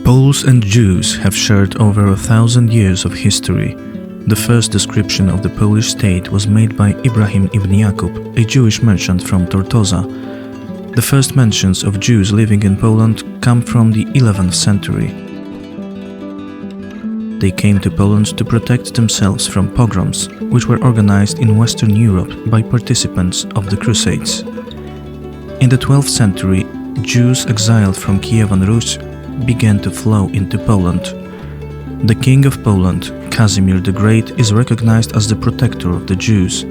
Poles and Jews have shared over 1,000 years of history. The first description of the Polish state was made by Ibrahim ibn Yakub, a Jewish merchant from Tortosa. The first mentions of Jews living in Poland come from the 11th century. They came to Poland to protect themselves from pogroms, which were organized in Western Europe by participants of the Crusades. In the 12th century, Jews exiled from Kievan Rus began to flow into Poland. The King of Poland, Casimir the Great, is recognized as the protector of the Jews.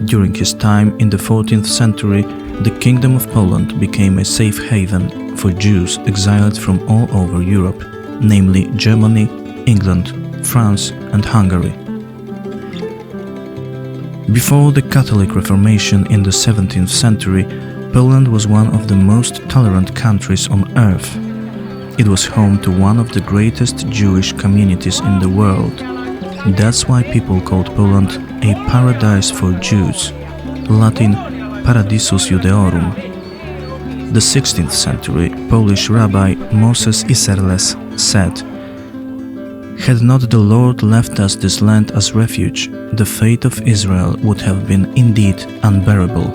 During his time in the 14th century, the Kingdom of Poland became a safe haven for Jews exiled from all over Europe, namely Germany, England, France, and Hungary. Before the Catholic Reformation in the 17th century, Poland was one of the most tolerant countries on earth. It was home to one of the greatest Jewish communities in the world. That's why people called Poland a paradise for Jews, Latin Paradisus Judeorum. The 16th century Polish rabbi Moses Isserles said, "Had not the Lord left us this land as refuge, the fate of Israel would have been indeed unbearable."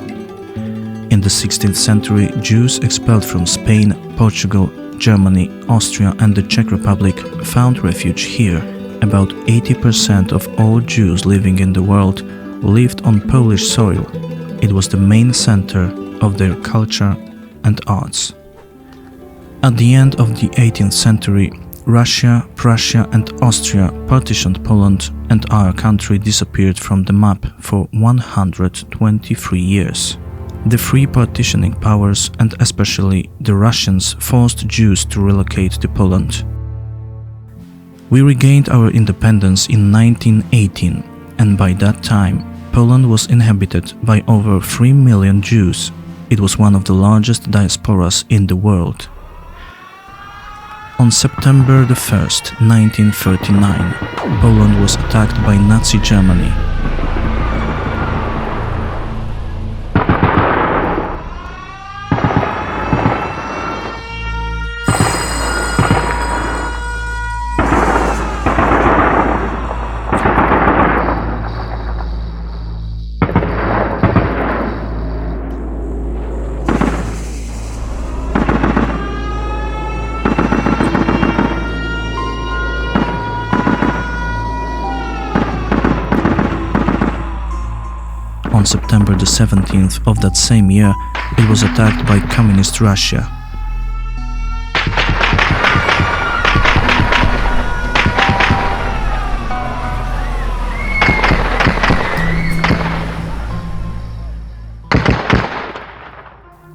In the 16th century, Jews expelled from Spain, Portugal, Germany, Austria and the Czech Republic found refuge here. About 80% of all Jews living in the world lived on Polish soil. It was the main center of their culture and arts. At the end of the 18th century, Russia, Prussia and Austria partitioned Poland, and our country disappeared from the map for 123 years. The three partitioning powers, and especially the Russians, forced Jews to relocate to Poland. We regained our independence in 1918, and by that time, Poland was inhabited by over 3 million Jews. It was one of the largest diasporas in the world. On September 1st, 1939, Poland was attacked by Nazi Germany. On September the 17th of that same year, it was attacked by Communist Russia.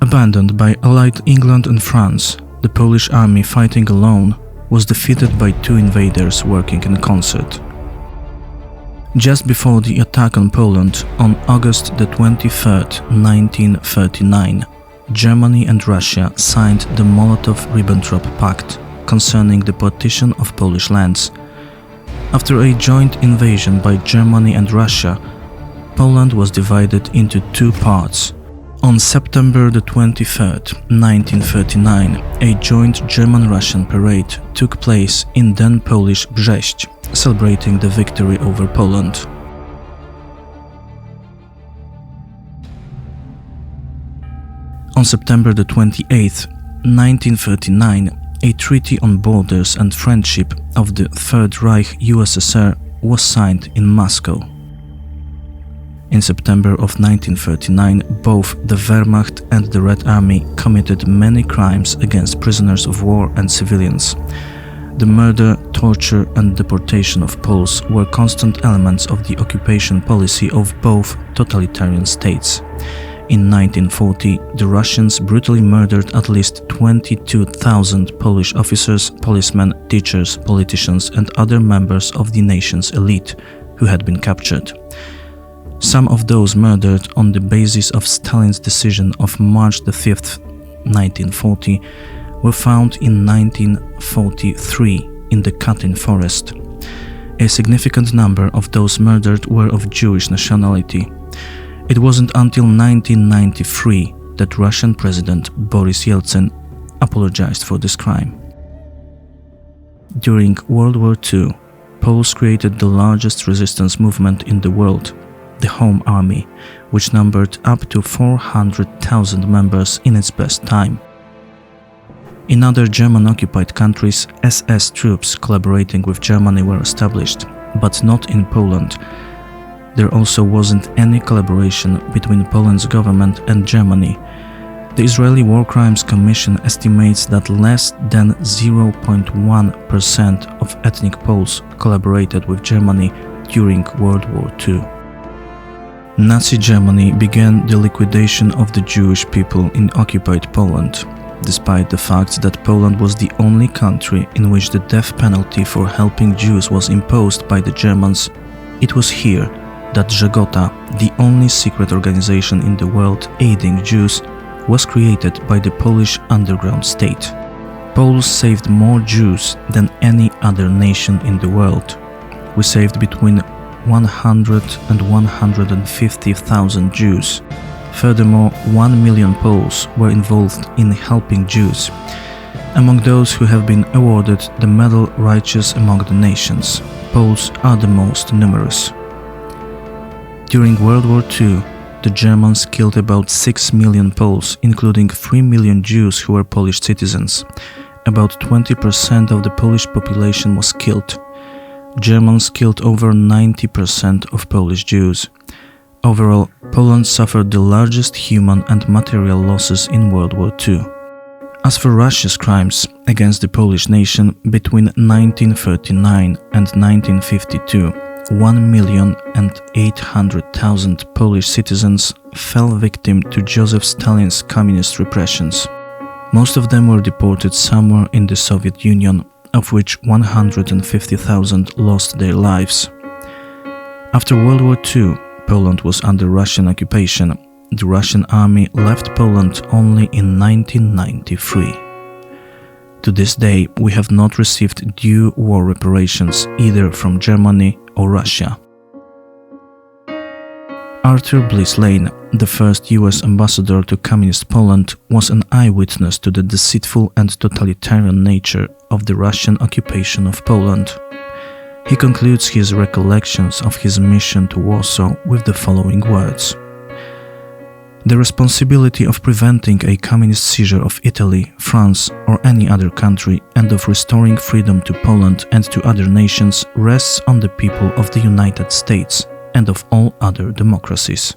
Abandoned by Allied England and France, the Polish army fighting alone was defeated by two invaders working in concert. Just before the attack on Poland, on August the 23rd, 1939, Germany and Russia signed the Molotov-Ribbentrop Pact concerning the partition of Polish lands. After a joint invasion by Germany and Russia, Poland was divided into two parts. On September the 23rd, 1939, a joint German-Russian parade took place in then Polish Brześć, celebrating the victory over Poland. On September the 28th, 1939, a treaty on borders and friendship of the Third Reich USSR was signed in Moscow. In September of 1939, both the Wehrmacht and the Red Army committed many crimes against prisoners of war and civilians. The murder, torture and deportation of Poles were constant elements of the occupation policy of both totalitarian states. In 1940, the Russians brutally murdered at least 22,000 Polish officers, policemen, teachers, politicians and other members of the nation's elite who had been captured. Some of those murdered on the basis of Stalin's decision of March 5th, 1940, were found in 1943 in the Katyn forest. A significant number of those murdered were of Jewish nationality. It wasn't until 1993 that Russian President Boris Yeltsin apologized for this crime. During World War II, Poles created the largest resistance movement in the world, the Home Army, which numbered up to 400,000 members in its best time. In other German-occupied countries, SS troops collaborating with Germany were established, but not in Poland. There also wasn't any collaboration between Poland's government and Germany. The Israeli War Crimes Commission estimates that less than 0.1% of ethnic Poles collaborated with Germany during World War II. Nazi Germany began the liquidation of the Jewish people in occupied Poland. Despite the fact that Poland was the only country in which the death penalty for helping Jews was imposed by the Germans, it was here that Żegota, the only secret organization in the world aiding Jews, was created by the Polish underground state. Poles saved more Jews than any other nation in the world. We saved between 100 and 150,000 Jews. Furthermore, 1 million Poles were involved in helping Jews. Among those who have been awarded the medal Righteous Among the Nations, Poles are the most numerous. During World War II, the Germans killed about 6 million Poles, including 3 million Jews who were Polish citizens. About 20% of the Polish population was killed. Germans killed over 90% of Polish Jews. Overall, Poland suffered the largest human and material losses in World War II. As for Russia's crimes against the Polish nation, between 1939 and 1952, 1,800,000 Polish citizens fell victim to Joseph Stalin's communist repressions. Most of them were deported somewhere in the Soviet Union, of which 150,000 lost their lives. After World War II, Poland was under Russian occupation. The Russian army left Poland only in 1993. To this day, we have not received due war reparations either from Germany or Russia. Arthur Bliss Lane, the first US ambassador to Communist Poland, was an eyewitness to the deceitful and totalitarian nature of the Russian occupation of Poland. He concludes his recollections of his mission to Warsaw with the following words. The responsibility of preventing a communist seizure of Italy, France, or any other country and of restoring freedom to Poland and to other nations rests on the people of the United States and of all other democracies.